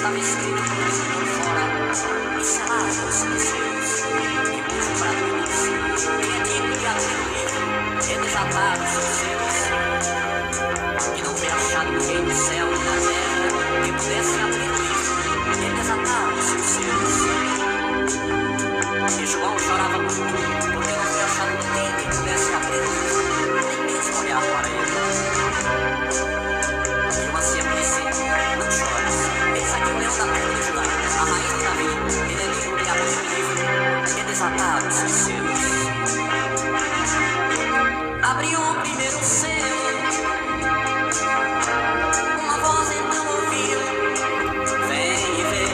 estava escrito por por fora, e selados os seus, e puxo para todos, quem é digno de abrir o livro, e desatar os seus, e não foi achado ninguém no céu e na terra, que pudesse abrir o livro, e desatar os seus. E João chorava muito, porque não foi achado ninguém que pudesse abrir o livro, nem mesmo olhar para ele. E o ancião disse: não chores, eis aqui o leão da tribo de Judá, a rainha de Davi, ele é digno de abrir o livro e desatar os seus. Abriu o primeiro selo, uma voz então ouviu: vem e vê.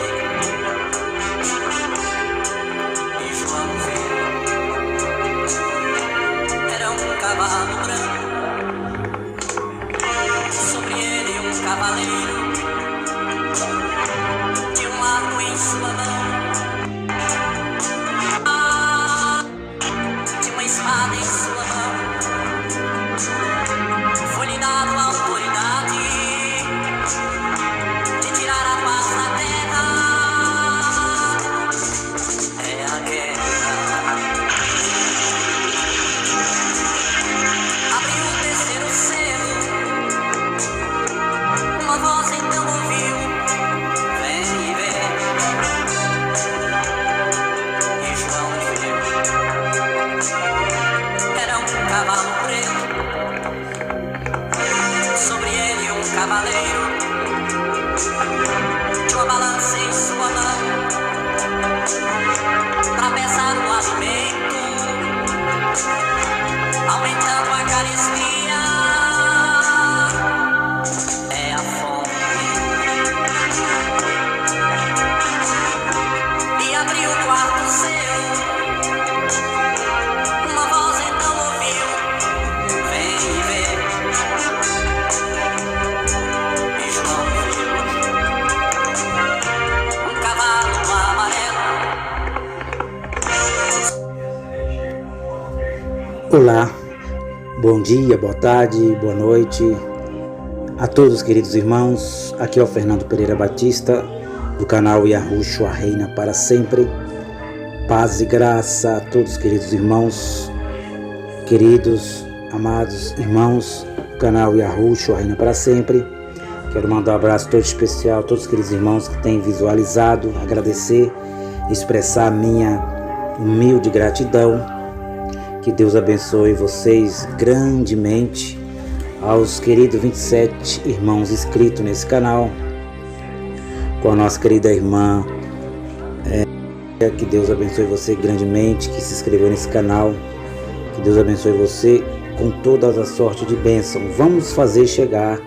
E João viu, era um cavalo branco, sobre ele um cavaleiro, de um arco em sua mão, de uma espada em sua mão. Foi-lhe dado a autoridade de tirar a paz da terra. É a guerra. Abriu o terceiro selo, uma voz então ouviu: vem e vê. E João viu, era um cavalo preto, sobre ele um cavaleiro, de uma balança em sua mão, para pesar o alimento, aumentando a carestia. É a fome. E abriu o quarto selo, uma voz então ouviu: vem e vê. E João viu um cavalo amarelo. Olá, bom dia, boa tarde, boa noite a todos, queridos irmãos. Aqui é o Fernando Pereira Batista, do canal Yahushua Reina para Sempre. Paz e graça a todos, queridos irmãos, queridos, amados irmãos do canal Yahushua Reina para Sempre. Quero mandar um abraço todo especial a todos os queridos irmãos que têm visualizado, agradecer, expressar a minha humilde gratidão. Que Deus abençoe vocês grandemente, aos queridos 27 irmãos inscritos nesse canal, com a nossa querida irmã, que Deus abençoe você grandemente, que se inscreveu nesse canal, que Deus abençoe você com toda a sorte de bênção. Vamos fazer chegar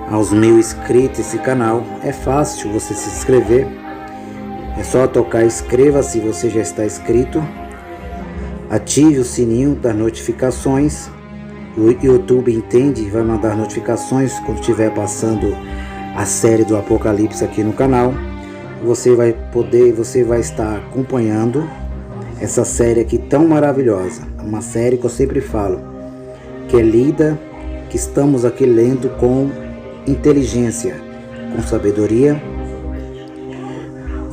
aos 1000 inscritos esse canal. É fácil você se inscrever, é só tocar inscreva-se se você já está inscrito. Ative o sininho das notificações. O YouTube entende e vai mandar notificações quando estiver passando a série do Apocalipse aqui no canal. Você vai estar acompanhando essa série aqui tão maravilhosa. Uma série que eu sempre falo, que é lida, que estamos aqui lendo com inteligência, com sabedoria,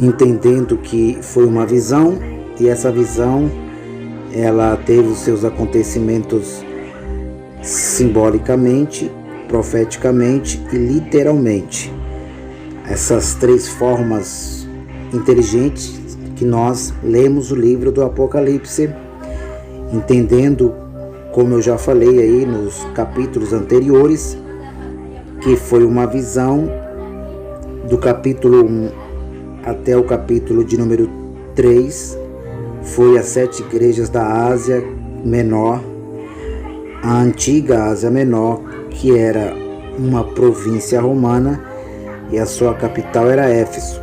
entendendo que foi uma visão, e essa visão ela teve os seus acontecimentos simbolicamente, profeticamente e literalmente. Essas três formas inteligentes que nós lemos o livro do Apocalipse, entendendo, como eu já falei aí nos capítulos anteriores, que foi uma visão do capítulo 1 até o capítulo de número 3, foi as 7 igrejas da Ásia Menor, a antiga Ásia Menor, que era uma província romana e a sua capital era Éfeso.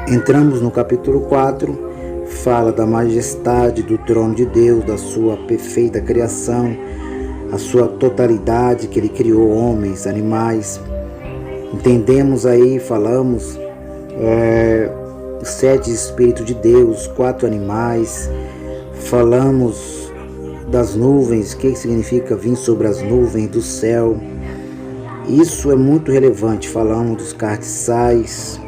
Entramos no capítulo 4, fala da majestade do trono de Deus, da sua perfeita criação, a sua totalidade, que ele criou homens, animais. Entendemos aí, falamos os 7 Espíritos de Deus, 4 animais, falamos das nuvens, o que significa vir sobre as nuvens do céu, Isso é muito relevante. Falamos dos cartiçais,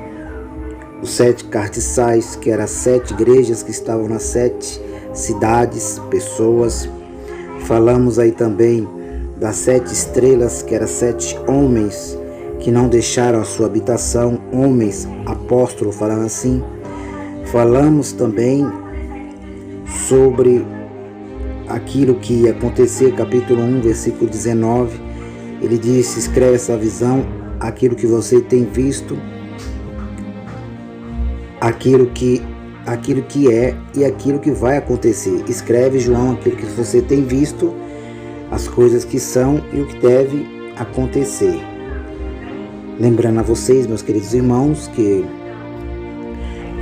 os 7 cartiçais, que eram 7 igrejas que estavam nas 7 cidades, pessoas. Falamos aí também das 7 estrelas, que eram 7 homens que não deixaram a sua habitação, homens apóstolos, falando assim. Falamos também sobre aquilo que ia acontecer, capítulo 1, versículo 19. Ele disse: escreve essa visão, aquilo que você tem visto, aquilo que é e aquilo que vai acontecer. Escreve, João, aquilo que você tem visto, as coisas que são e o que deve acontecer. Lembrando a vocês, meus queridos irmãos, que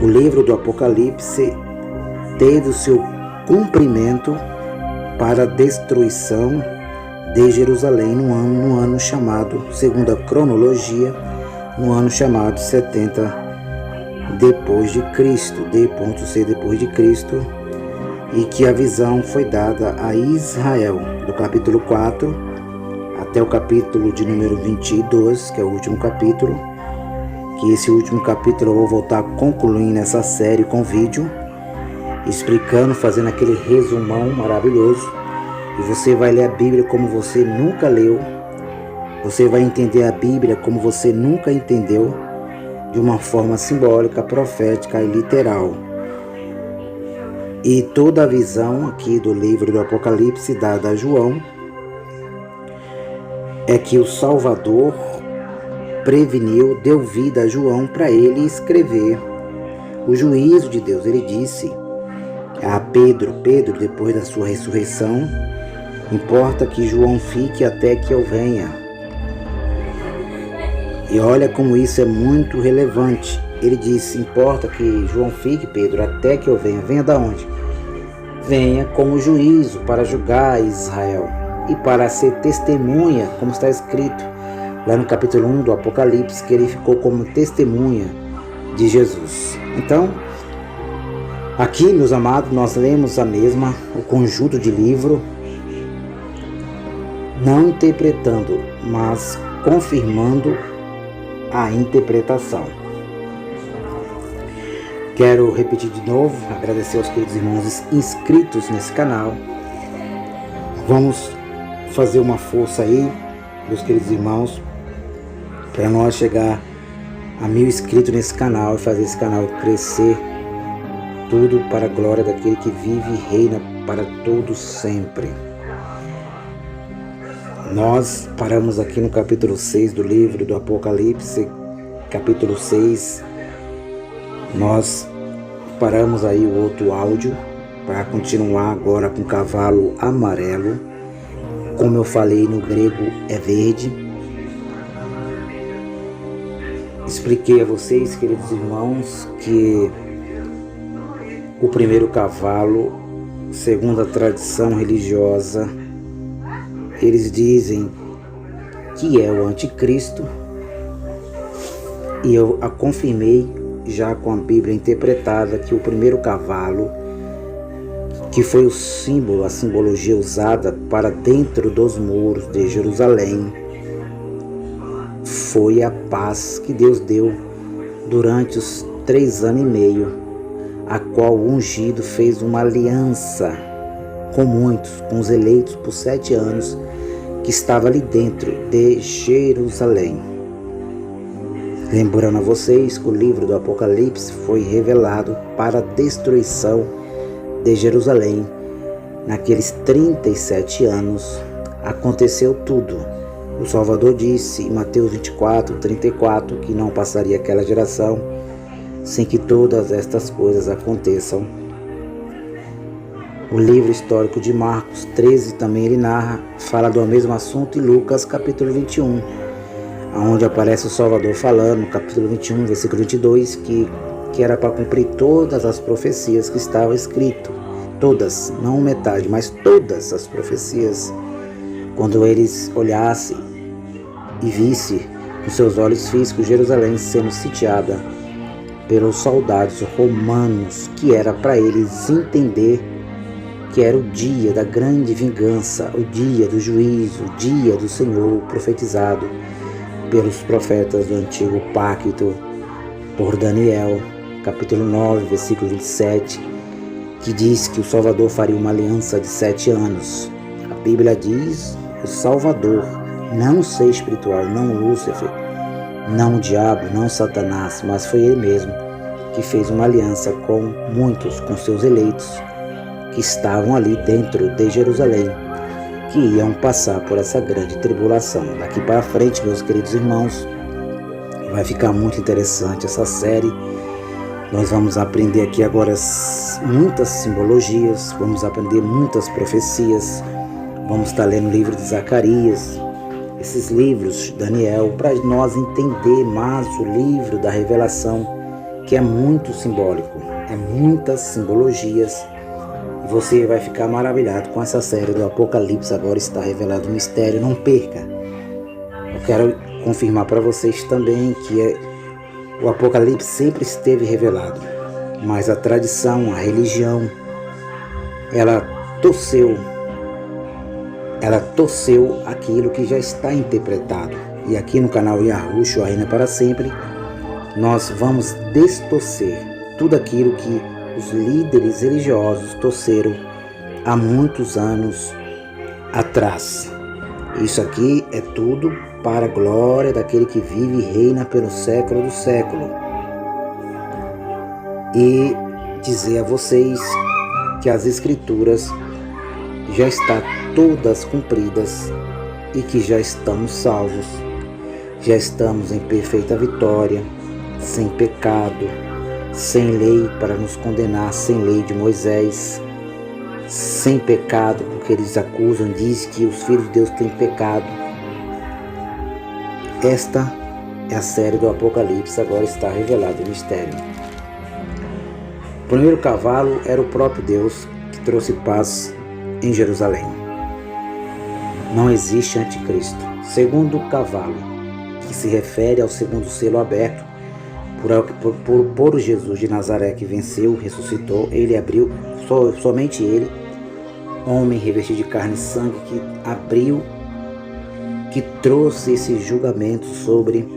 o livro do Apocalipse teve o seu cumprimento para a destruição de Jerusalém no ano chamado, segundo a cronologia, no ano chamado 70 depois de Cristo, D.C. depois de Cristo, e que a visão foi dada a Israel, do capítulo 4 até o capítulo de número 22, que é o último capítulo, que esse último capítulo eu vou voltar concluindo essa série com vídeo, explicando, fazendo aquele resumão maravilhoso, e você vai ler a Bíblia como você nunca leu, você vai entender a Bíblia como você nunca entendeu, de uma forma simbólica, profética e literal. E toda a visão aqui do livro do Apocalipse dada a João é que o Salvador preveniu, deu vida a João para ele escrever o juízo de Deus. Ele disse a Pedro, depois da sua ressurreição, importa que João fique até que eu venha. E olha como isso é muito relevante. Ele disse: importa que João fique, Pedro, até que eu venha. Venha da onde? Venha como juízo para julgar Israel e para ser testemunha, como está escrito lá no capítulo 1 do Apocalipse, que ele ficou como testemunha de Jesus. Então, aqui, meus amados, nós lemos o conjunto de livro, não interpretando, mas confirmando a interpretação. Quero repetir de novo, agradecer aos queridos irmãos inscritos nesse canal. Vamos fazer uma força aí, meus queridos irmãos, para nós chegar a 1000 inscritos nesse canal e fazer esse canal crescer, tudo para a glória daquele que vive e reina para todos sempre. Nós paramos aqui no capítulo 6 do livro do Apocalipse, capítulo 6. Nós paramos aí o outro áudio para continuar agora com o cavalo amarelo. Como eu falei, no grego é verde. Expliquei a vocês, queridos irmãos, que o primeiro cavalo, segundo a tradição religiosa, eles dizem que é o anticristo, e eu a confirmei já com a Bíblia interpretada que o primeiro cavalo, que foi o símbolo, a simbologia usada para dentro dos muros de Jerusalém, foi a paz que Deus deu durante os 3 anos e meio, a qual o ungido fez uma aliança com muitos, com os eleitos por 7 anos, que estava ali dentro de Jerusalém. Lembrando a vocês que o livro do Apocalipse foi revelado para a destruição de Jerusalém. Naqueles 37 anos aconteceu tudo. O Salvador disse em Mateus 24:34 que não passaria aquela geração sem que todas estas coisas aconteçam. O livro histórico de Marcos 13 também ele narra, fala do mesmo assunto, e Lucas capítulo 21, onde aparece o Salvador falando, no capítulo 21, versículo 22, que era para cumprir todas as profecias que estavam escritas. Todas, não metade, mas todas as profecias. Quando eles olhassem e vissem com seus olhos físicos Jerusalém sendo sitiada pelos soldados romanos, que era para eles entender que era o dia da grande vingança, o dia do juízo, o dia do Senhor profetizado, pelos profetas do Antigo Pacto, por Daniel, capítulo 9, versículo 27, que diz que o Salvador faria uma aliança de 7 anos. A Bíblia diz o Salvador, não o ser espiritual, não Lúcifer, não o diabo, não Satanás, mas foi ele mesmo que fez uma aliança com muitos, com seus eleitos, que estavam ali dentro de Jerusalém, que iam passar por essa grande tribulação. Daqui para frente, meus queridos irmãos, vai ficar muito interessante essa série. Nós vamos aprender aqui agora muitas simbologias, vamos aprender muitas profecias, vamos estar lendo o livro de Zacarias, esses livros, Daniel, para nós entender mais o livro da Revelação, que é muito simbólico, é muitas simbologias. E você vai ficar maravilhado com essa série do Apocalipse. Agora está revelado o mistério, não perca. Eu quero confirmar para vocês também que o Apocalipse sempre esteve revelado, mas a tradição, a religião, ela torceu aquilo que já está interpretado. E aqui no canal Yahushua Reina para Sempre, nós vamos destorcer tudo aquilo que os líderes religiosos torceram há muitos anos atrás. Isso aqui é tudo para a glória daquele que vive e reina pelo século do século. E dizer a vocês que as escrituras já estão todas cumpridas e que já estamos salvos, já estamos em perfeita vitória, sem pecado, sem lei para nos condenar, sem lei de Moisés, sem pecado, porque eles acusam, dizem que os filhos de Deus têm pecado. Esta é a série do Apocalipse, agora está revelado o mistério. O primeiro cavalo era o próprio Deus que trouxe paz em Jerusalém. Não existe anticristo. Segundo cavalo, que se refere ao segundo selo aberto, por Jesus de Nazaré, que venceu, ressuscitou, ele abriu, somente ele, homem revestido de carne e sangue, que abriu, que trouxe esse julgamento sobre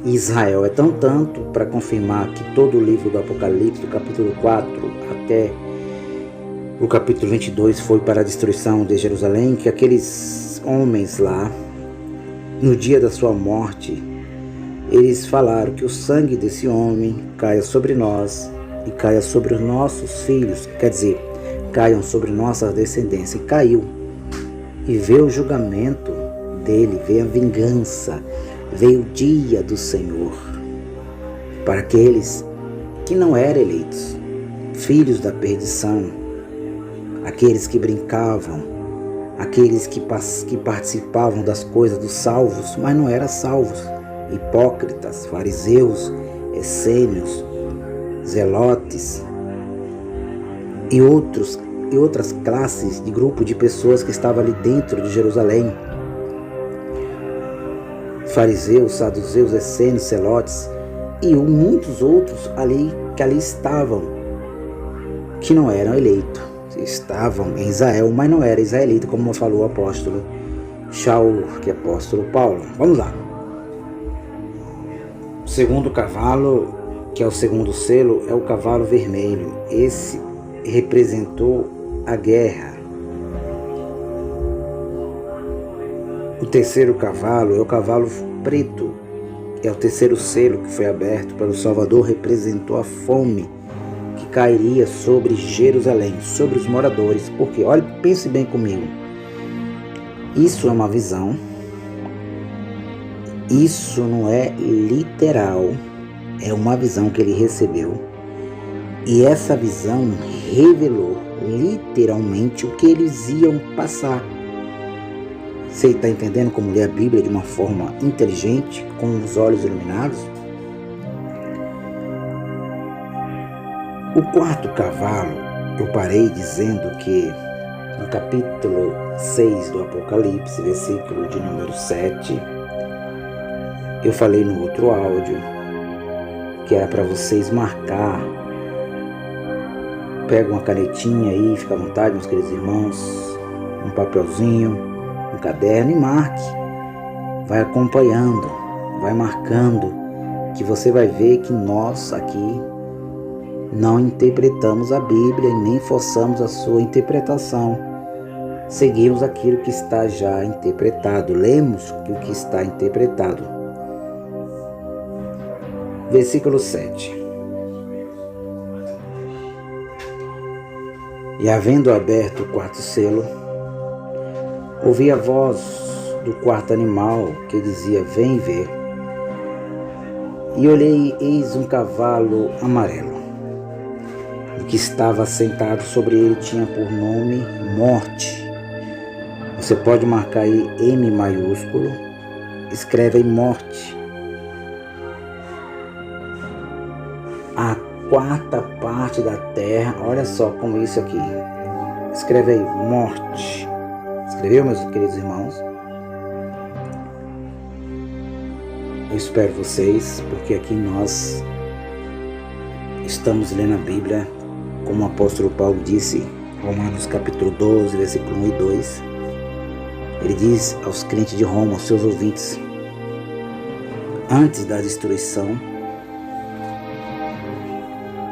Israel. É tanto para confirmar que todo o livro do Apocalipse, do capítulo 4 até o capítulo 22, foi para a destruição de Jerusalém, que aqueles homens lá, no dia da sua morte, eles falaram que o sangue desse homem caia sobre nós e caia sobre os nossos filhos, quer dizer, caiam sobre nossa descendência. E caiu. E veio o julgamento dele, veio a vingança, veio o dia do Senhor para aqueles que não eram eleitos, filhos da perdição, aqueles que brincavam, aqueles que participavam das coisas dos salvos, mas não eram salvos. Hipócritas, fariseus, essênios, zelotes e outras classes de grupo de pessoas que estavam ali dentro de Jerusalém. Fariseus, saduceus, essênios, zelotes e muitos outros que ali estavam, que não eram eleitos. Estavam em Israel, mas não era israelita, como falou o apóstolo Shaul, que é apóstolo Paulo. Vamos lá. O segundo cavalo, que é o segundo selo, é o cavalo vermelho. Esse representou a guerra. O terceiro cavalo é o cavalo preto, é o terceiro selo que foi aberto pelo Salvador, representou a fome que cairia sobre Jerusalém, sobre os moradores. Porque, olha, pense bem comigo, isso é uma visão. Isso não é literal, é uma visão que ele recebeu. E essa visão revelou literalmente o que eles iam passar. Você está entendendo como ler a Bíblia de uma forma inteligente, com os olhos iluminados? O quarto cavalo, eu parei dizendo que no capítulo 6 do Apocalipse, versículo de número 7, eu falei no outro áudio que era para vocês marcar. Pega uma canetinha aí, fica à vontade, meus queridos irmãos, um papelzinho, um caderno e marque. Vai acompanhando. vai marcando, que você vai ver que nós aqui não interpretamos a Bíblia e nem forçamos a sua interpretação. Seguimos aquilo que está já interpretado, lemos o que está interpretado. Versículo 7. E havendo aberto o quarto selo, ouvi a voz do quarto animal que dizia: vem ver. E olhei, eis um cavalo amarelo. O que estava sentado sobre ele tinha por nome Morte. Você pode marcar aí M maiúsculo, escreve aí Morte. A quarta parte da terra, olha só como isso aqui. Escreve aí Morte. Escreveu, meus queridos irmãos? Eu espero vocês, porque aqui nós estamos lendo a Bíblia, como o apóstolo Paulo disse, Romanos capítulo 12, versículo 1 e 2. Ele diz aos crentes de Roma, aos seus ouvintes, antes da destruição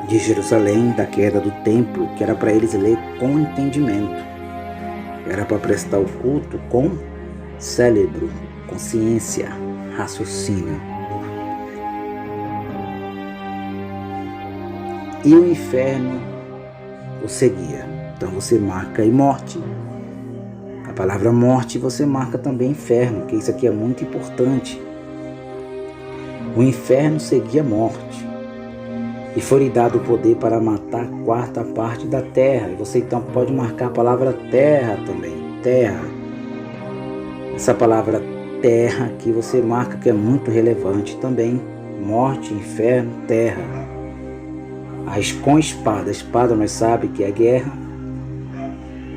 de Jerusalém, da queda do templo, que era para eles ler com entendimento, era para prestar o culto com cérebro, consciência, raciocínio. E o inferno o seguia. Então você marca aí morte. A palavra morte você marca também inferno, que isso aqui é muito importante. O inferno seguia a morte. E foi-lhe dado o poder para matar a quarta parte da terra. E você então pode marcar a palavra terra também. Terra. Essa palavra terra aqui você marca, que é muito relevante também. Morte, inferno, terra. Com espada. A espada nós sabemos que é guerra.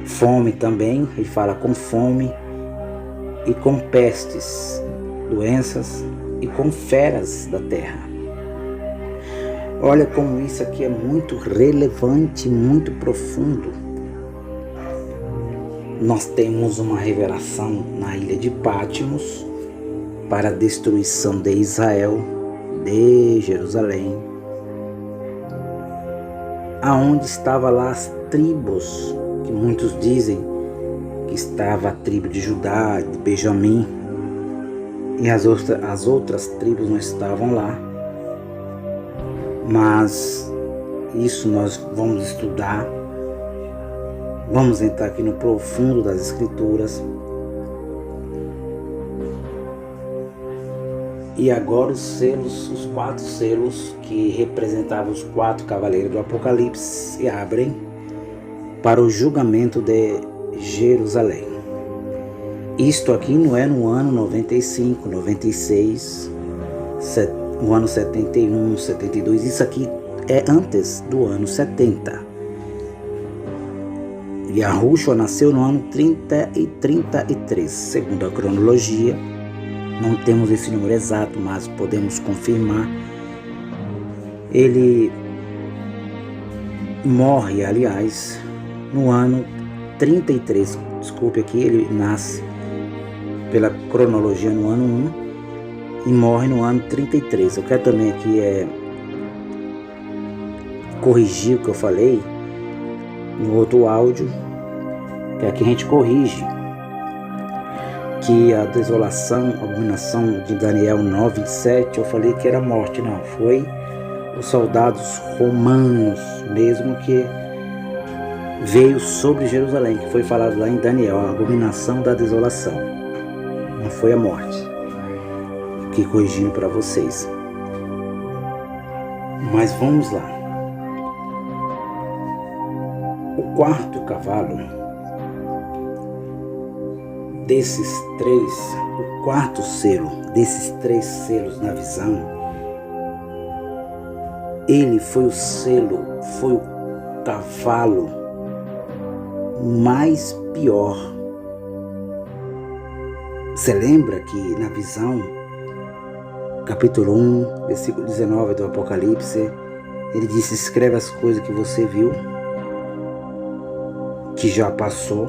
Fome também. Ele fala com fome. E com pestes, doenças. E com feras da terra. Olha como isso aqui é muito relevante, muito profundo. Nós temos uma revelação na ilha de Patmos para a destruição de Israel, de Jerusalém, aonde estava lá as tribos, que muitos dizem que estava a tribo de Judá, de Benjamim, e as outras tribos não estavam lá. Mas isso nós vamos estudar, vamos entrar aqui no profundo das Escrituras. E agora os selos, os 4 selos que representavam os 4 cavaleiros do Apocalipse se abrem para o julgamento de Jerusalém. Isto aqui não é no ano 95, 96, no ano 71, 72, isso aqui é antes do ano 70. Yahushua nasceu no ano 30 e 33, segundo a cronologia. Não temos esse número exato, mas podemos confirmar. Ele morre, aliás, no ano 33. Desculpe aqui, ele nasce pela cronologia no ano 1. E morre no ano 33. Eu quero também aqui corrigir o que eu falei no outro áudio, que aqui a gente corrige que a desolação, a abominação de Daniel 9:7, eu falei que era morte. Não, foi os soldados romanos mesmo que veio sobre Jerusalém, que foi falado lá em Daniel, a abominação da desolação. Não foi a morte. Aqui corrigindo para vocês. Mas vamos lá. O quarto cavalo desses 3, o quarto selo desses 3 selos na visão, ele foi o selo, foi o cavalo mais pior. Você lembra que na visão, capítulo 1, versículo 19 do Apocalipse, ele disse: escreve as coisas que você viu, que já passou,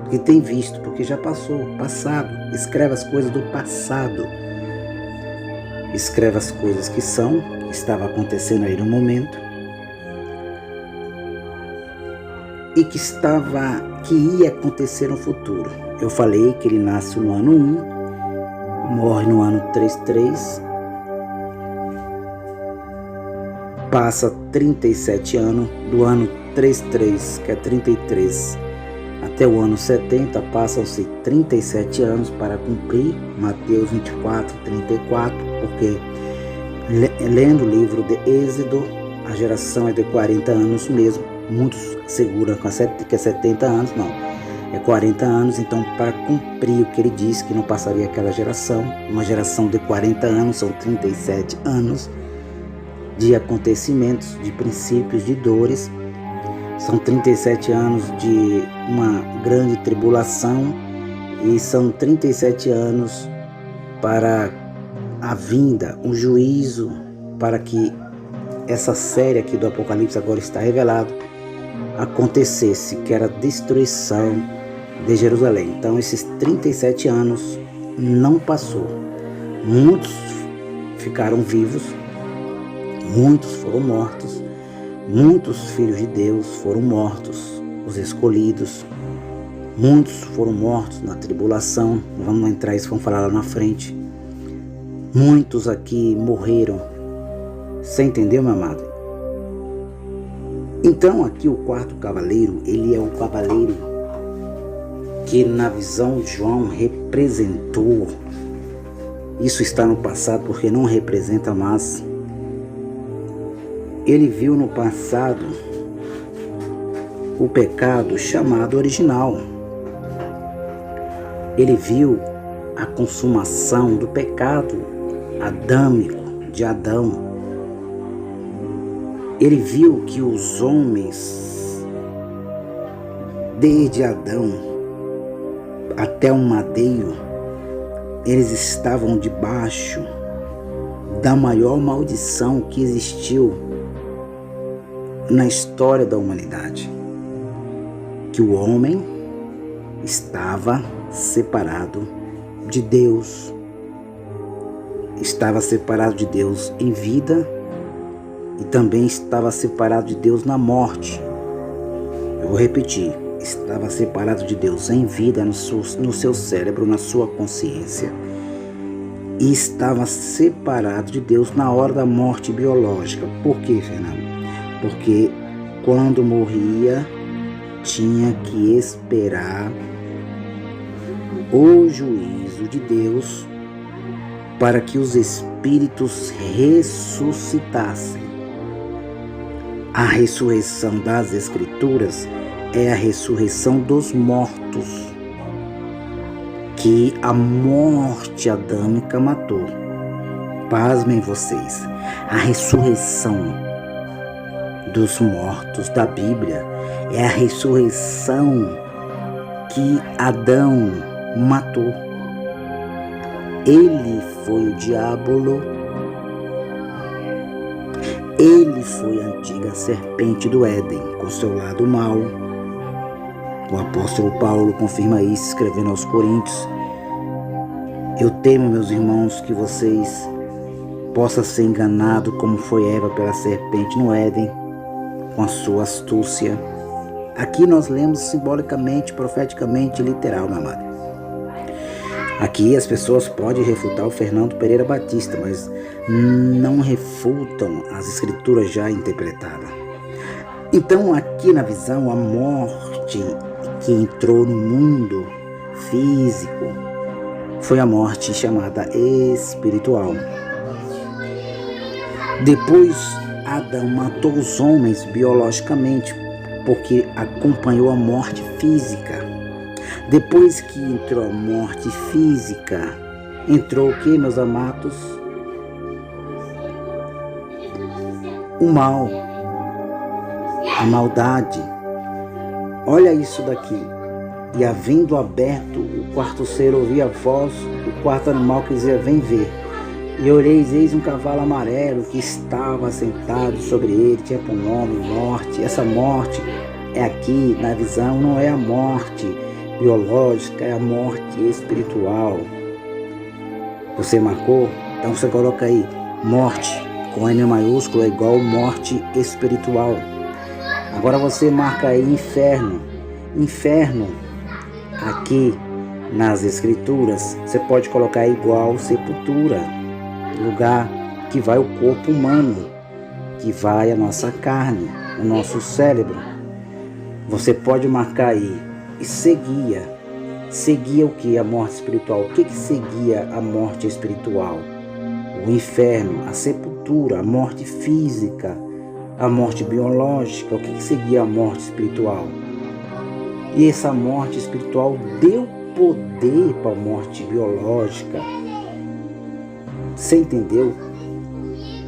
que tem visto, porque já passou, passado. Escreve as coisas do passado. escreve as coisas que são, que estava acontecendo aí no momento, e que ia acontecer no futuro. Eu falei que ele nasce no ano 1, morre no ano 33, passa 37 anos, do ano 33, que é 33, até o ano 70, passam-se 37 anos para cumprir Mateus 24, 34, porque lendo o livro de Êxodo, a geração é de 40 anos mesmo. Muitos seguram que é 70 anos, não, é 40 anos. Então, para cumprir o que ele disse, que não passaria aquela geração, uma geração de 40 anos, são 37 anos de acontecimentos, de princípios, de dores. São 37 anos de uma grande tribulação e são 37 anos para a vinda, um juízo, para que essa série aqui do Apocalipse agora está revelado, acontecesse, que era a destruição de Jerusalém. Então esses 37 anos não passou. Muitos ficaram vivos, muitos foram mortos, muitos filhos de Deus foram mortos, os escolhidos, muitos foram mortos na tribulação. Vamos entrar isso, vamos falar lá na frente. Muitos aqui morreram. Você entendeu, meu amado? Então aqui o quarto cavaleiro, ele é o cavaleiro que na visão de João representou. Isso está no passado porque não representa mais. Ele viu no passado o pecado chamado original. Ele viu a consumação do pecado adâmico de Adão. Ele viu que os homens, desde Adão até o madeiro, eles estavam debaixo da maior maldição que existiu na história da humanidade. Que o homem estava separado de Deus. Estava separado de Deus em vida e também estava separado de Deus na morte. Eu vou repetir. Estava separado de Deus em vida, no seu cérebro, na sua consciência. E estava separado de Deus na hora da morte biológica. Por quê, Fernando? Porque quando morria, tinha que esperar o juízo de Deus para que os espíritos ressuscitassem. A ressurreição das Escrituras é a ressurreição dos mortos, que a morte adâmica matou. Pasmem vocês, a ressurreição dos mortos da Bíblia é a ressurreição que Adão matou. Ele foi o diabo, ele foi a antiga serpente do Éden, com seu lado mau. O apóstolo Paulo confirma isso, escrevendo aos Coríntios: eu temo, meus irmãos, que vocês possam ser enganados como foi Eva pela serpente no Éden, com a sua astúcia. Aqui nós lemos simbolicamente, profeticamente, literal, meu amado. Aqui as pessoas podem refutar o Fernando Pereira Batista, mas não refutam as escrituras já interpretadas. Então aqui na visão, a morte que entrou no mundo físico foi a morte chamada espiritual. Depois Adão matou os homens biologicamente, porque acompanhou a morte física. Depois que entrou a morte física, entrou o que, meus amados? O mal, a maldade. Olha isso daqui. E havendo aberto o quarto ser, ouvi a voz do quarto animal que dizia: vem ver. E olhei, eis um cavalo amarelo que estava sentado sobre ele, tinha por nome morte. Essa morte é aqui na visão, não é a morte biológica, é a morte espiritual. Você marcou? Então você coloca aí, morte, com M maiúsculo, é igual morte espiritual. Agora você marca aí inferno. Inferno, aqui nas escrituras, você pode colocar igual sepultura, lugar que vai o corpo humano, que vai a nossa carne, o nosso cérebro. Você pode marcar aí, e seguia o que? A morte espiritual. O que seguia a morte espiritual? O inferno, a sepultura, a morte física, a morte biológica. O que seguia a morte espiritual? E essa morte espiritual deu poder para a morte biológica. Você entendeu?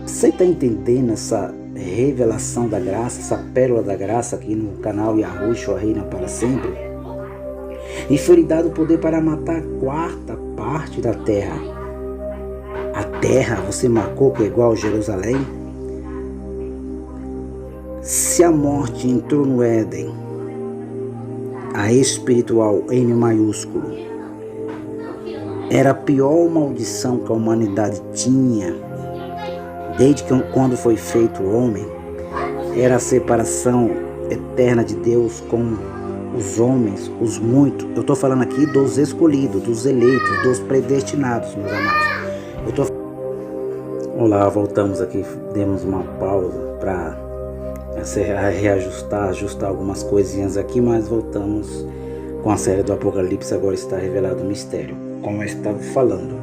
Você está entendendo essa revelação da graça, essa pérola da graça aqui no canal Yahushua Reina para Sempre? E foi lhe dado poder para matar a quarta parte da terra. A terra, você marcou que é igual a Jerusalém? Se a morte entrou no Éden, a espiritual, N maiúsculo, era a pior maldição que a humanidade tinha, desde que quando foi feito o homem, era a separação eterna de Deus com os homens, os muitos. Eu estou falando aqui dos escolhidos, dos eleitos, dos predestinados, meus amados. Olá, voltamos aqui, demos uma pausa para ajustar algumas coisinhas aqui, mas voltamos com a série do Apocalipse. Agora está revelado o mistério, como eu estava falando.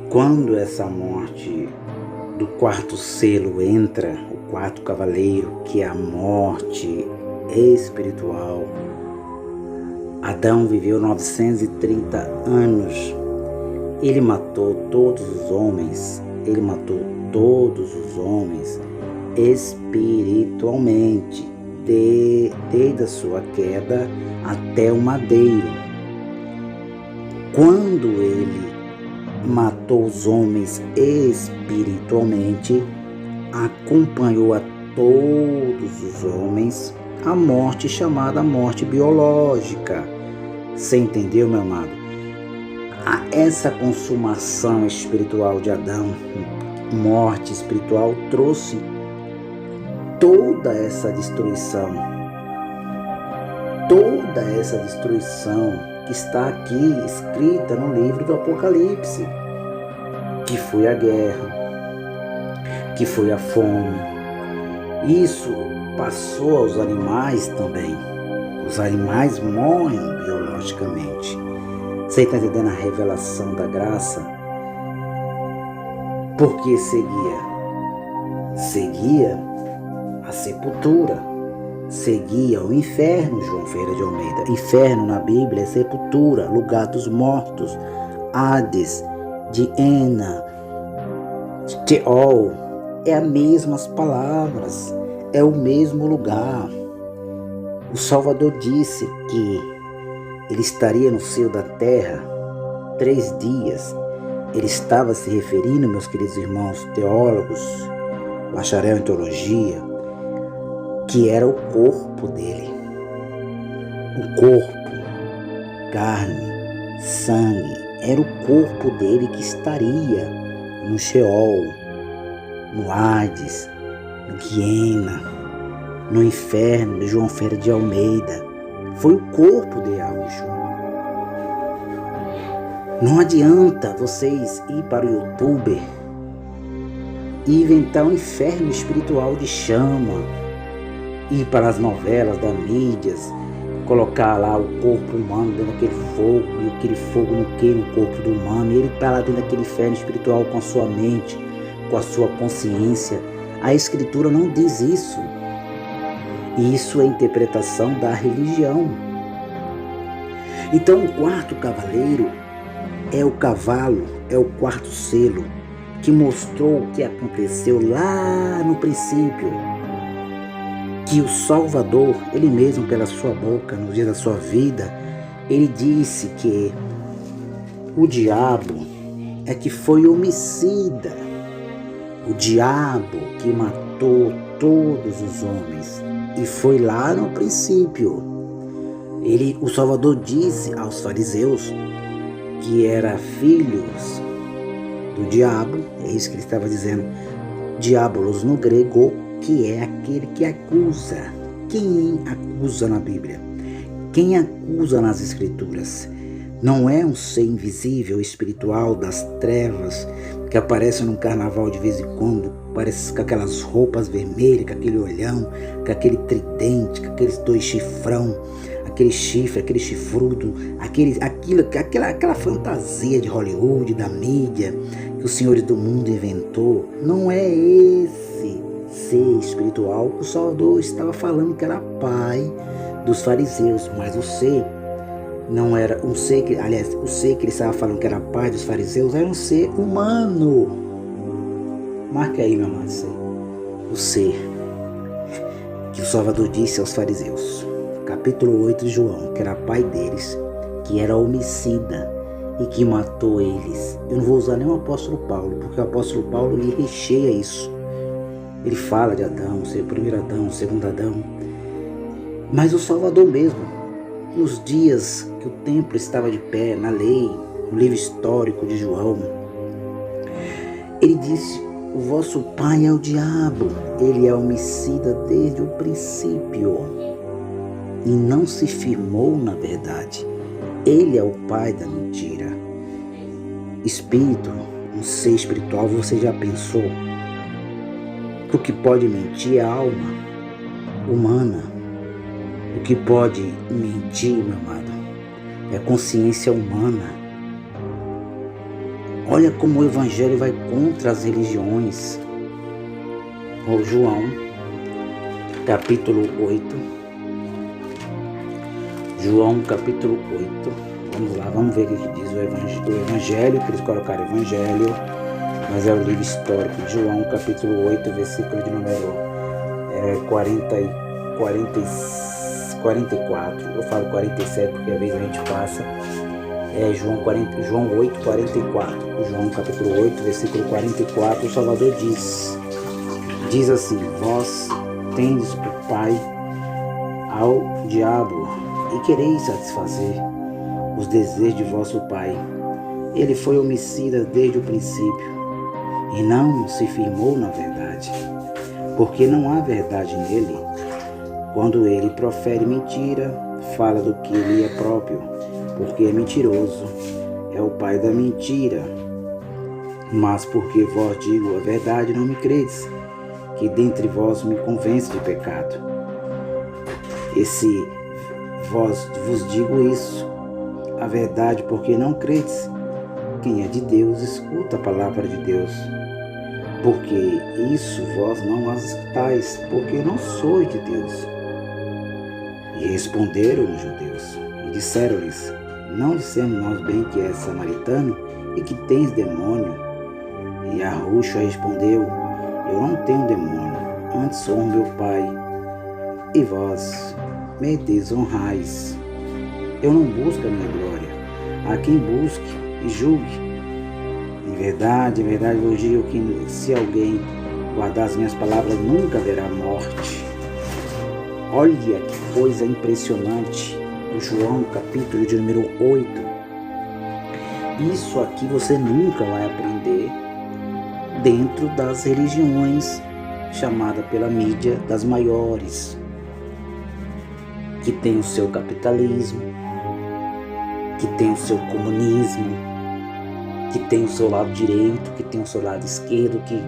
Quando essa morte do quarto selo entra, o quarto cavaleiro, que é a morte espiritual, Adão viveu 930 anos. Ele matou todos os homens, espiritualmente, desde a sua queda até o madeiro. Quando ele matou os homens espiritualmente, acompanhou a todos os homens a morte chamada morte biológica. Você entendeu, meu amado? Essa consumação espiritual de Adão, morte espiritual, trouxe toda essa destruição que está aqui escrita no livro do Apocalipse, que foi a guerra, que foi a fome. Isso passou aos animais também. Os animais morrem biologicamente. Você está entendendo a revelação da graça? Porque seguia a sepultura, seguia o inferno. João Ferreira de Almeida. Inferno na Bíblia é sepultura, lugar dos mortos. Hades, de Ena, de Teol, é as mesmas palavras, é o mesmo lugar. O Salvador disse que ele estaria no seio da terra 3 dias. Ele estava se referindo, meus queridos irmãos teólogos, bacharel em teologia, que era o corpo dele. O corpo, carne, sangue, era o corpo dele que estaria no Sheol, no Hades, no Guiena, no inferno de João Ferreira de Almeida. Foi o corpo de Yahushua. Não adianta vocês ir para o YouTube e inventar um inferno espiritual de chama, ir para as novelas da mídias, colocar lá o corpo humano dentro daquele fogo, e aquele fogo não queima o corpo do humano, e ele está lá dentro daquele inferno espiritual com a sua mente, com a sua consciência. A Escritura não diz isso. Isso é interpretação da religião. Então o quarto cavaleiro é o cavalo, é o quarto selo, que mostrou o que aconteceu lá no princípio. Que o Salvador, ele mesmo pela sua boca, no dia da sua vida, ele disse que o diabo é que foi homicida. O diabo que matou todos os homens. E foi lá no princípio. O Salvador disse aos fariseus que eram filhos do diabo, é isso que ele estava dizendo, diabolos no grego, que é aquele que acusa. Quem acusa na Bíblia? Quem acusa nas Escrituras? Não é um ser invisível, espiritual, das trevas, que aparece num carnaval de vez em quando, parece com aquelas roupas vermelhas, com aquele olhão, com aquele tridente, com aqueles 2 chifrão, aquele chifre, aquele chifrudo, aquela fantasia de Hollywood, da mídia, que os senhores do mundo inventou. Não é esse ser espiritual que o Salvador estava falando que era pai dos fariseus, mas o ser não era um ser que, aliás, o ser que ele estava falando que era pai dos fariseus era um ser humano. Marque aí, meu amado, o ser que o Salvador disse aos fariseus, capítulo 8 de João, que era pai deles, que era homicida e que matou eles. Eu não vou usar nem o apóstolo Paulo, porque o apóstolo Paulo lhe recheia isso. Ele fala de Adão, ser o primeiro Adão, o segundo Adão, mas o Salvador mesmo, nos dias que o templo estava de pé, na lei, no livro histórico de João, ele disse: o vosso pai é o diabo, ele é homicida desde o princípio e não se firmou na verdade. Ele é o pai da mentira. Espírito, um ser espiritual, você já pensou que o que pode mentir é a alma humana? O que pode mentir, meu amado, é a consciência humana. Olha como o Evangelho vai contra as religiões. João, capítulo 8. João, capítulo 8. Vamos lá, vamos ver o que diz o Evangelho, que eles colocaram Evangelho, mas é o livro histórico de João, capítulo 8, versículo de número 44. Eu falo 47 porque às vezes a gente passa. João 8, 44. João capítulo 8, versículo 44. O Salvador diz assim: vós tendes por pai ao diabo e quereis satisfazer os desejos de vosso pai. Ele foi homicida desde o princípio e não se firmou na verdade, porque não há verdade nele. Quando ele profere mentira, fala do que ele é próprio, porque é mentiroso, é o pai da mentira. Mas porque vós digo a verdade, não me credes, que dentre vós me convence de pecado. E se vos digo isso, a verdade, porque não credes, quem é de Deus, escuta a palavra de Deus. Porque isso vós não as escutais, porque não sois de Deus. E responderam os judeus, e disseram-lhes: não dissemos nós bem que és samaritano e que tens demônio? E Yahushua respondeu: eu não tenho demônio, antes sou meu pai, e vós me desonrais. Eu não busco a minha glória, há quem busque e julgue. Em verdade vos digo que se alguém guardar as minhas palavras, nunca verá morte. Olha que coisa impressionante, o João capítulo de número 8. Isso aqui você nunca vai aprender dentro das religiões chamadas pela mídia das maiores, que tem o seu capitalismo, que tem o seu comunismo, que tem o seu lado direito, que tem o seu lado esquerdo, que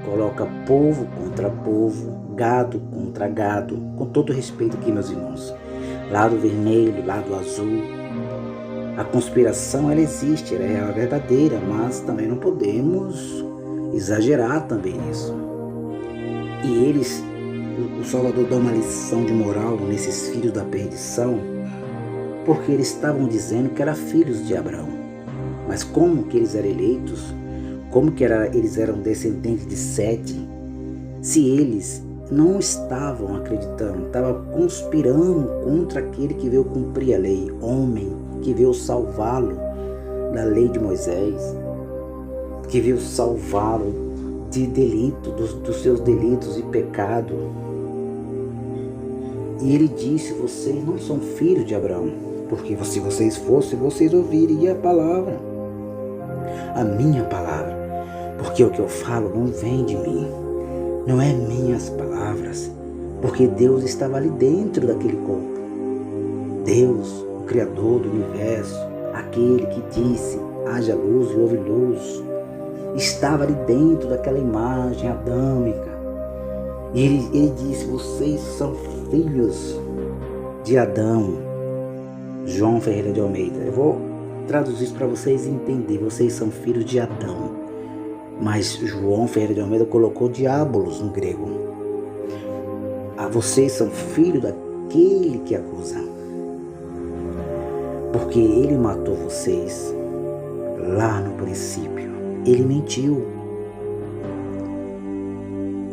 coloca povo contra povo, gado contra gado, com todo respeito aqui, meus irmãos. Lado vermelho, lado azul. A conspiração, ela existe, ela é a verdadeira, mas também não podemos exagerar também nisso. E eles, o Salvador dá uma lição de moral nesses filhos da perdição, porque eles estavam dizendo que eram filhos de Abraão. Mas como que eles eram eleitos? Como que eles eram descendentes de Sete? Se eles não estavam acreditando, estavam conspirando contra aquele que veio cumprir a lei, homem que veio salvá-lo da lei de Moisés, que veio salvá-lo de delito, dos seus delitos e pecado. E ele disse: vocês não são filhos de Abraão, porque se vocês fossem, vocês ouviriam a palavra, a minha palavra. porque o que eu falo não vem de mim, não é minhas palavras, porque Deus estava ali dentro daquele corpo. Deus, o Criador do universo, aquele que disse, haja luz e houve luz, estava ali dentro daquela imagem adâmica. E ele disse, vocês são filhos de Adão. João Ferreira de Almeida. Eu vou traduzir isso para vocês entenderem. Vocês são filhos de Adão. Mas João Ferreira de Almeida colocou diabolos no grego. Vocês são filhos daquele que acusa. Porque ele matou vocês lá no princípio. Ele mentiu.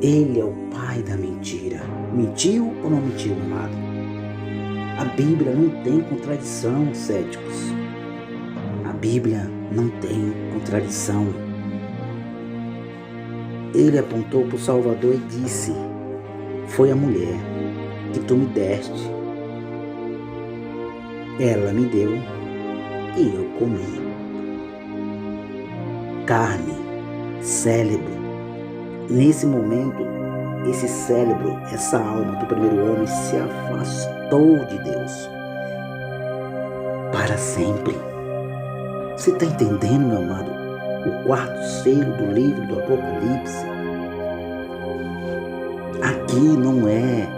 Ele é o pai da mentira. Mentiu ou não mentiu, amado? A Bíblia não tem contradição, céticos. A Bíblia não tem contradição. Ele apontou para o Salvador e disse, foi a mulher que tu me deste. Ela me deu e eu comi. Carne, cérebro. Nesse momento, esse cérebro, essa alma do primeiro homem se afastou de Deus para sempre. Você está entendendo, meu amado? O quarto selo do livro do Apocalipse. Aqui não é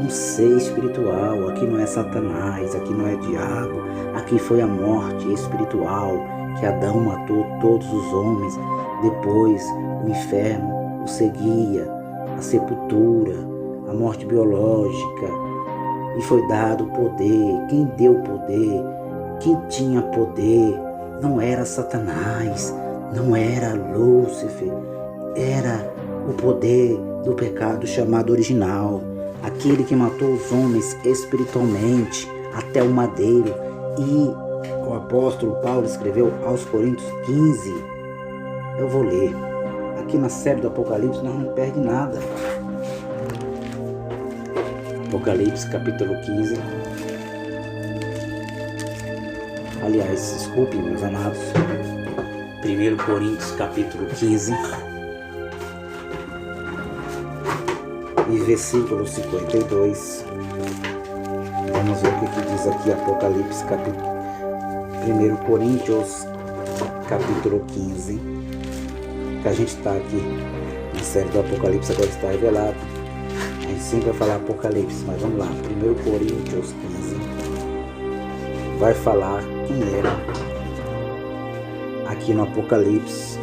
um ser espiritual, aqui não é Satanás, aqui não é diabo, aqui foi a morte espiritual, que Adão matou todos os homens, depois o inferno o seguia, a sepultura, a morte biológica, e foi dado poder. Quem deu poder, quem tinha poder, não era Satanás, não era Lúcifer, era o poder do pecado chamado original, aquele que matou os homens espiritualmente até o madeiro. E o apóstolo Paulo escreveu aos Coríntios 15, eu vou ler, aqui na série do Apocalipse nós não perde nada. Apocalipse capítulo 15, aliás, desculpem meus amados, 1 Coríntios capítulo 15 e versículo 52. Vamos ver o que diz aqui Apocalipse capítulo 1 Coríntios capítulo 15, que a gente está aqui na série do Apocalipse, agora está revelado. A gente sempre vai falar Apocalipse, mas vamos lá, 1 Coríntios 15 vai falar quem era aqui no Apocalipse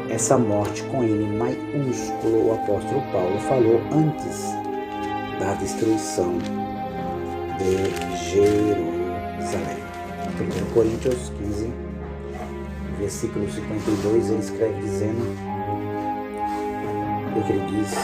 essa morte com N maiúsculo. O apóstolo Paulo falou antes da destruição de Jerusalém. 1 Coríntios 15, versículo 52, ele escreve dizendo o que ele diz.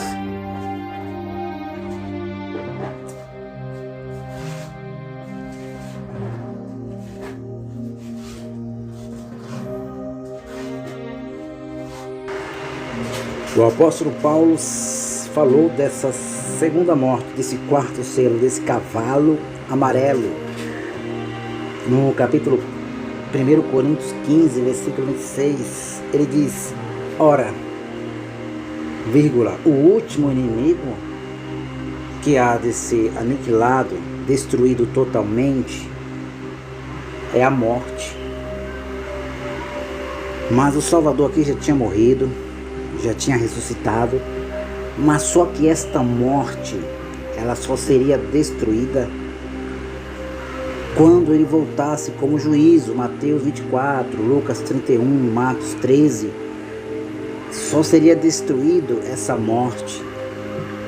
O apóstolo Paulo falou dessa segunda morte, desse quarto selo, desse cavalo amarelo. No capítulo 1 Coríntios 15, versículo 26, ele diz, ora, vírgula, o último inimigo que há de ser aniquilado, destruído totalmente, é a morte. Mas o Salvador aqui já tinha morrido, já tinha ressuscitado, mas só que esta morte, ela só seria destruída quando ele voltasse como juízo. Mateus 24, Lucas 31, Marcos 13, só seria destruído essa morte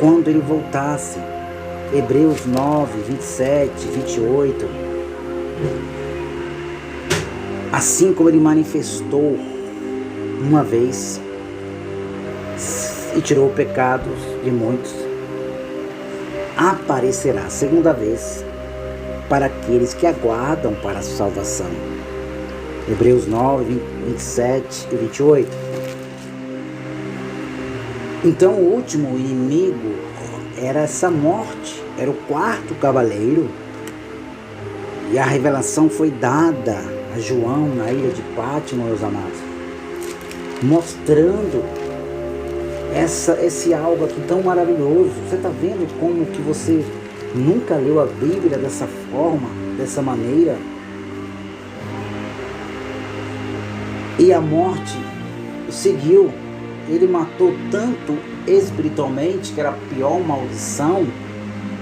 quando ele voltasse. Hebreus 9, 27, 28, assim como ele manifestou uma vez e tirou pecados de muitos, aparecerá segunda vez para aqueles que aguardam para a salvação. Hebreus 9, 27 e 28. Então o último inimigo era essa morte, era o quarto cavaleiro, e a revelação foi dada a João na ilha de Pátimo, meus amados, mostrando esse algo aqui tão maravilhoso. Você está vendo como que você nunca leu a Bíblia dessa forma, dessa maneira? E a morte o seguiu. Ele matou tanto espiritualmente, que era a pior maldição,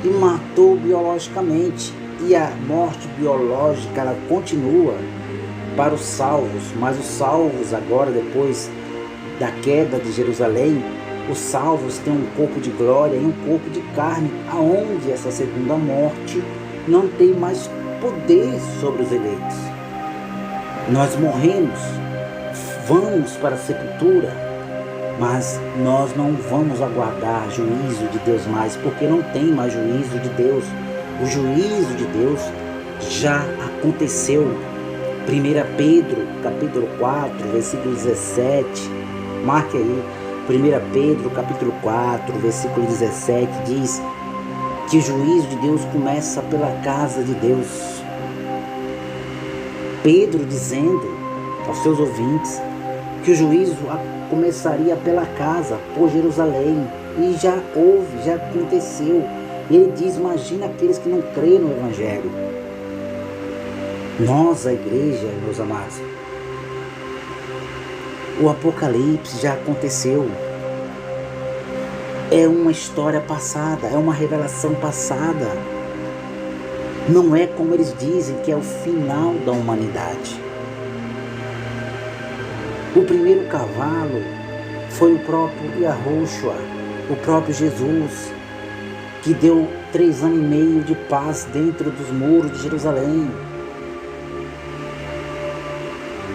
e matou biologicamente. E a morte biológica, ela continua para os salvos. Mas os salvos agora, depois da queda de Jerusalém, os salvos têm um corpo de glória e um corpo de carne, aonde essa segunda morte não tem mais poder sobre os eleitos. Nós morremos, vamos para a sepultura, mas nós não vamos aguardar juízo de Deus mais, porque não tem mais juízo de Deus. O juízo de Deus já aconteceu. 1 Pedro, capítulo 4, versículo 17, marque aí. 1 Pedro, capítulo 4, versículo 17, diz que o juízo de Deus começa pela casa de Deus. Pedro dizendo aos seus ouvintes que o juízo começaria pela casa, por Jerusalém, e já houve, já aconteceu. E ele diz, imagina aqueles que não creem no Evangelho. Nós, a igreja, meus amados, o Apocalipse já aconteceu. É uma história passada, é uma revelação passada. Não é como eles dizem que é o final da humanidade. O primeiro cavalo foi o próprio Yahushua, o próprio Jesus, que deu 3 anos e meio de paz dentro dos muros de Jerusalém.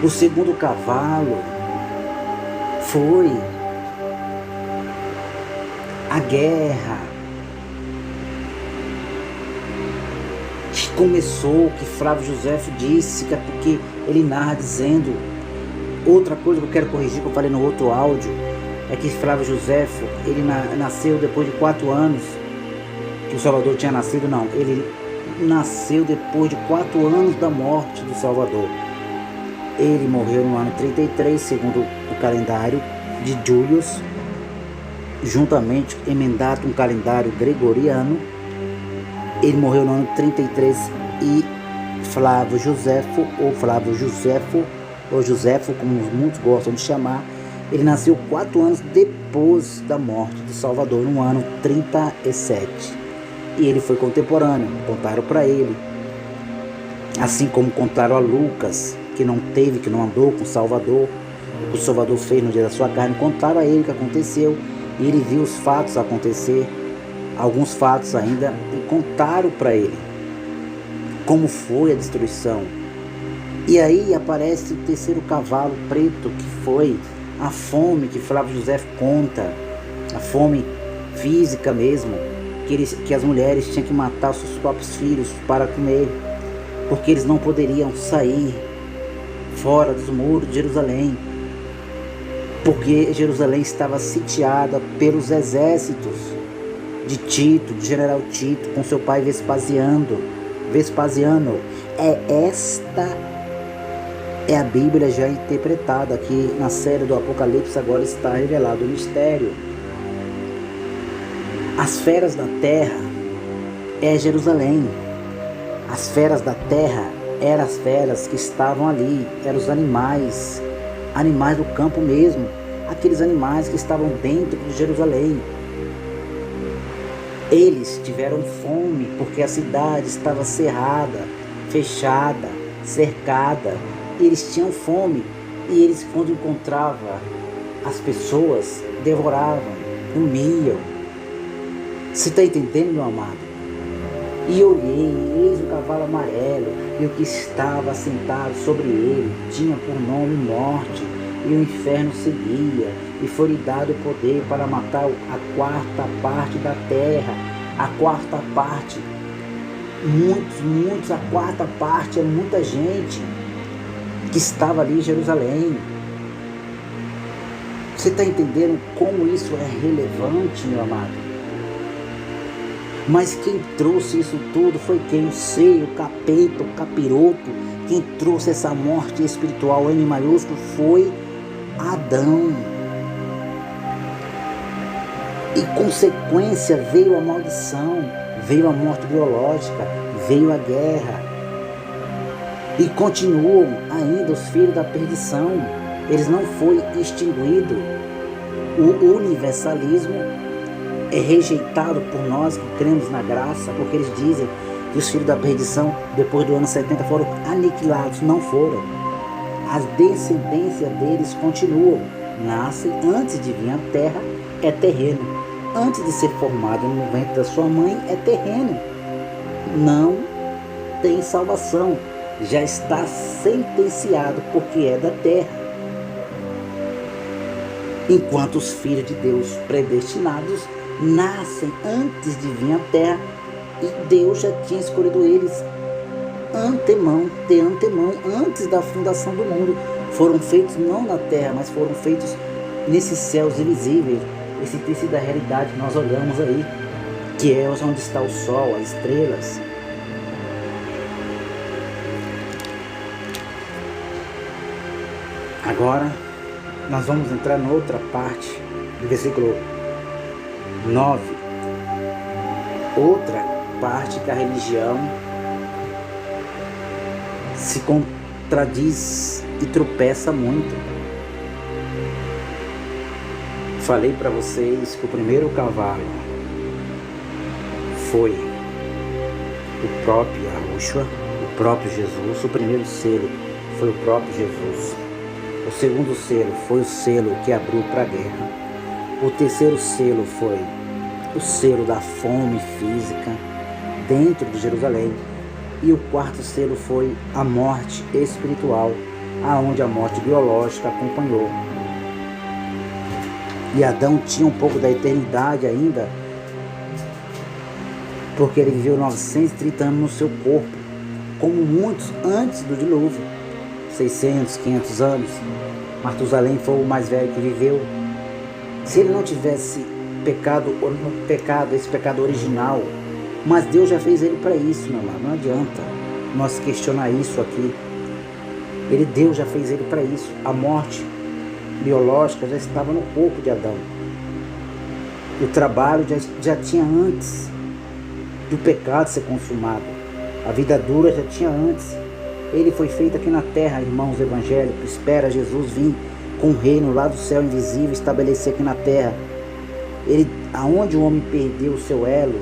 O segundo cavalo foi a guerra que começou, que Flávio Joséfo disse, que é porque ele narra dizendo. Outra coisa que eu quero corrigir, que eu falei no outro áudio, é que Flávio Joséfo, ele nasceu depois de 4 anos que o Salvador tinha nascido. Não, ele nasceu depois de 4 anos da morte do Salvador. Ele morreu no ano 33, segundo o calendário de Július, juntamente emendado com o calendário gregoriano. Ele morreu no ano 33 e Flávio Joséfo, ou Flávio Josefo, ou Josefo, como muitos gostam de chamar, ele nasceu 4 anos depois da morte do Salvador, no ano 37. E ele foi contemporâneo, contaram para ele. Assim como contaram a Lucas, que não andou com o Salvador, o que o Salvador fez no dia da sua carne, contaram a ele o que aconteceu, e ele viu os fatos acontecer, alguns fatos ainda, e contaram para ele como foi a destruição. E aí aparece o terceiro cavalo preto, que foi a fome que Flávio José conta, a fome física mesmo, que as mulheres tinham que matar os seus próprios filhos para comer, porque eles não poderiam sair fora dos muros de Jerusalém, porque Jerusalém estava sitiada pelos exércitos de Tito, de general Tito, com seu pai Vespasiano. Esta é a Bíblia já interpretada aqui na série do Apocalipse. Agora está revelado o mistério. As feras da terra é Jerusalém. As feras da terra eram as feras que estavam ali, eram os animais do campo mesmo, aqueles animais que estavam dentro de Jerusalém. Eles tiveram fome porque a cidade estava cerrada, fechada, cercada. E eles tinham fome, e eles, quando encontravam as pessoas, devoravam, comiam. Você está entendendo, meu amado? E olhei, e eis o cavalo amarelo, e o que estava sentado sobre ele tinha por nome Morte, e o inferno seguia, e foi-lhe dado o poder para matar a 4ª parte da terra. A 4ª parte, muitos, a 4ª parte é muita gente que estava ali em Jerusalém. Você está entendendo como isso é relevante, meu amado? Mas quem trouxe isso tudo foi quem? O seio, o capeta, o capiroto. Quem trouxe essa morte espiritual, M maiúsculo, foi Adão. E consequência veio a maldição, veio a morte biológica, veio a guerra. E continuam ainda os filhos da perdição. Eles não foram extinguidos. O universalismo é rejeitado por nós que cremos na graça, porque eles dizem que os filhos da perdição, depois do ano 70, foram aniquilados. Não foram. As descendências deles continuam. Nascem antes de vir à terra, é terreno. Antes de ser formado no ventre da sua mãe, é terreno. Não tem salvação. Já está sentenciado porque é da terra. Enquanto os filhos de Deus predestinados nascem antes de vir à terra, e Deus já tinha escolhido eles de antemão, antes da fundação do mundo. Foram feitos não na terra, mas foram feitos nesses céus invisíveis. Esse tem sido a realidade que nós olhamos aí, que é onde está o sol, as estrelas. Agora nós vamos entrar na outra parte do versículo 9. Outra parte que a religião se contradiz e tropeça muito. Falei para vocês que o primeiro cavalo foi o próprio Yahushua, o próprio Jesus. O primeiro selo foi o próprio Jesus. O segundo selo foi o selo que abriu para a guerra. O terceiro selo foi o selo da fome física dentro de Jerusalém. E o quarto selo foi a morte espiritual, aonde a morte biológica acompanhou. E Adão tinha um pouco da eternidade ainda, porque ele viveu 930 anos no seu corpo, como muitos antes do dilúvio. 600, 500 anos. Matusalém foi o mais velho que viveu. Se ele não tivesse esse pecado original, mas Deus já fez ele para isso, meu amado. Não adianta nós questionar isso aqui. Deus já fez ele para isso. A morte biológica já estava no corpo de Adão. O trabalho já tinha antes do pecado ser consumado. A vida dura já tinha antes. Ele foi feito aqui na terra, irmãos evangélicos. Espera Jesus vir com o reino lá do céu invisível, estabelecer aqui na terra. Aonde o homem perdeu o seu elo,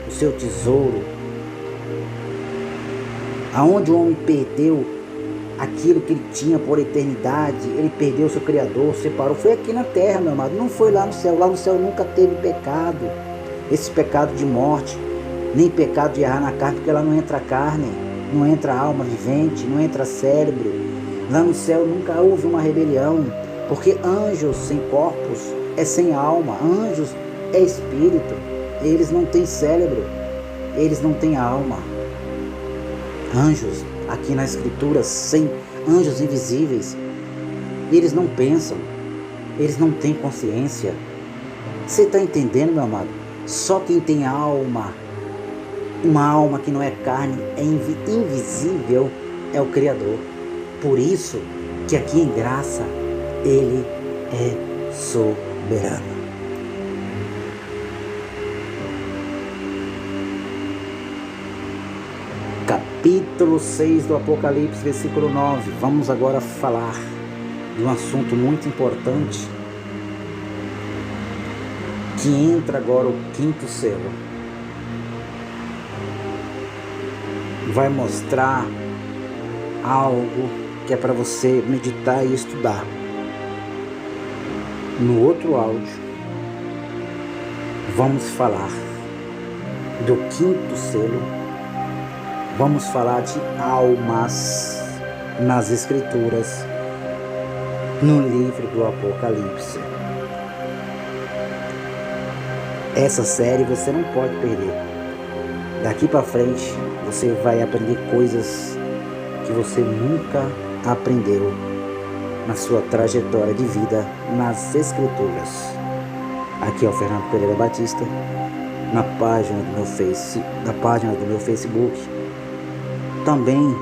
o seu tesouro, aonde o homem perdeu aquilo que ele tinha por eternidade, ele perdeu o seu Criador, separou, foi aqui na terra, meu amado. Não foi lá no céu. Lá no céu nunca teve pecado, esse pecado de morte, nem pecado de errar na carne, porque lá não entra carne, não entra alma vivente, não entra cérebro. Lá no céu nunca houve uma rebelião, porque anjos sem corpos é sem alma, anjos é espírito, eles não têm cérebro, eles não têm alma. Anjos, aqui na escritura, sem anjos invisíveis, eles não pensam, eles não têm consciência. Você está entendendo, meu amado? Só quem tem alma, uma alma que não é carne, é invisível, é o Criador. Por isso que aqui em graça Ele é soberano. Capítulo 6 do Apocalipse, versículo 9. Vamos agora falar de um assunto muito importante, que entra agora o quinto selo. Vai mostrar algo que é para você meditar e estudar. No outro áudio, vamos falar do quinto selo. Vamos falar de almas nas Escrituras, no livro do Apocalipse. Essa série você não pode perder. Daqui para frente você vai aprender coisas que você nunca aprendeu na sua trajetória de vida nas Escrituras. Aqui é o Fernando Pereira Batista, na página do meu Facebook. Também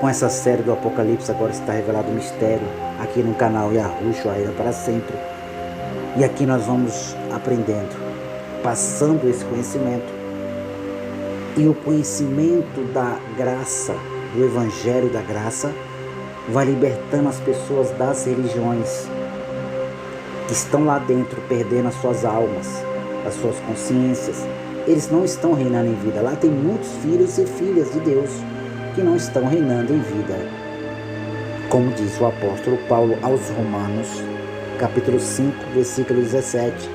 com essa série do Apocalipse agora está revelado o mistério aqui no canal Yahushua Reina para sempre. E aqui nós vamos aprendendo, passando esse conhecimento. E o conhecimento da graça, do Evangelho da Graça, vai libertando as pessoas das religiões que estão lá dentro, perdendo as suas almas, as suas consciências. Eles não estão reinando em vida. Lá tem muitos filhos e filhas de Deus que não estão reinando em vida. Como diz o apóstolo Paulo aos Romanos, capítulo 5, versículo 17,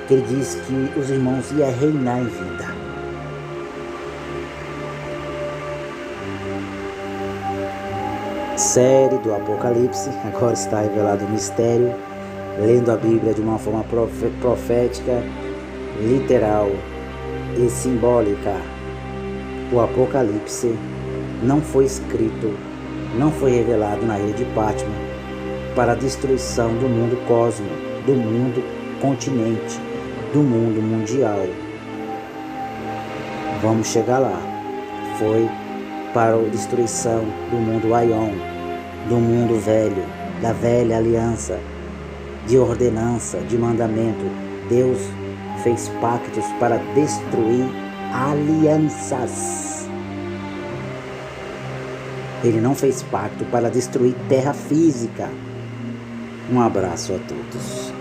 que ele diz que os irmãos iam reinar em vida. Série do Apocalipse, agora está revelado o mistério, lendo a Bíblia de uma forma profética, literal e simbólica. O Apocalipse não foi escrito, não foi revelado na ilha de Pátmos para a destruição do mundo cósmico, do mundo continente, do mundo mundial. Vamos chegar lá. Foi para a destruição do mundo Aion, do mundo velho, da velha aliança, de ordenança, de mandamento. Deus fez pactos para destruir alianças. Ele não fez pacto para destruir terra física. Um abraço a todos.